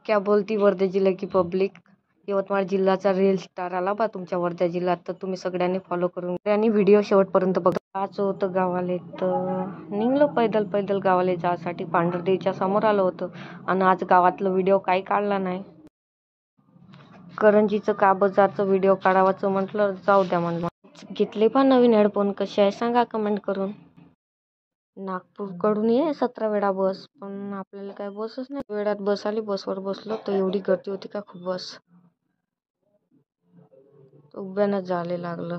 क्या बोलती वर्धा जिल्हा की पब्लिक. यवतमाळ जिल्ह्याचा रील स्टार आला बा तुमच्या वर्धा जिल्ह्यात, तर तुम्ही सगळ्यांनी फॉलो करून आणि व्हिडिओ शेवटपर्यंत बघा. आज होतं गावाले, तर निघलो पैदल पैदल गावाले जायसाठी. पांढरदेवीच्या समोर आलो होतं आणि आज गावातलं व्हिडिओ काही काढला नाही. करंजीचं का बजारचं व्हिडिओ काढावाचं म्हटलं, जाऊ द्या म्हणलं. घेतले पण नवीन हेडफोन, कसे आहे सांगा कमेंट करून. नागपूरकडून ये 17 वेळा बस, पण आपल्याला काय बसच नाही. वेळात बस आली, बसवर बसलो तर एवढी गर्दी होती का खूप. बस उभ्यानंच जायला लागलं,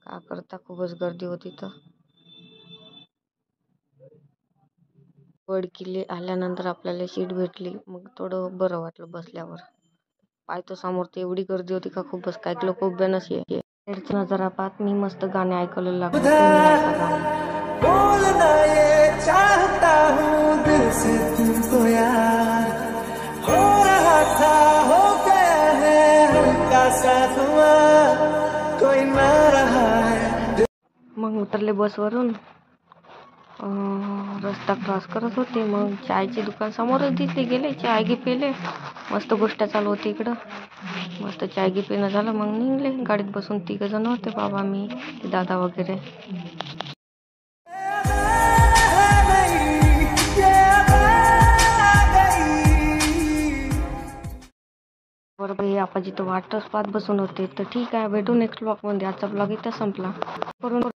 का करता खूपच गर्दी होती. तर वडकीले आल्यानंतर आपल्याला सीट भेटली, मग थोडं बरं वाटलं बसल्यावर. पाहतो समोर तर एवढी गर्दी होती का खूप. बस काही लोक उभ्यानच ये. नजारा पाहत मी मस्त गाणे ऐकायला लागलो. तुम्ही ऐका गाणे. बोलना ये चाहता हूँ दिल से तुमको यार, हो रहा था हो गया है हल्का सा हुआ, कोई ना रहा है. मग उतरले बसवरून, रस्ता क्रॉस करत होते. मग चायची दुकान समोरच दिसली, गेले चाय घे पेले. मस्त गोष्ट चालू होती इकडं. मस्त चाय घे पिणं झालं, मग निघले. गाडीत बसून 3 जण होते, बाबा मी दादा वगैरे. बरोबर हे आपण जिथं वाटच पाहत बसून होते. तर ठीक आहे, भेटू नेक्स्ट ब्लॉग मध्ये. आजचा ब्लॉग इथं संपला. करून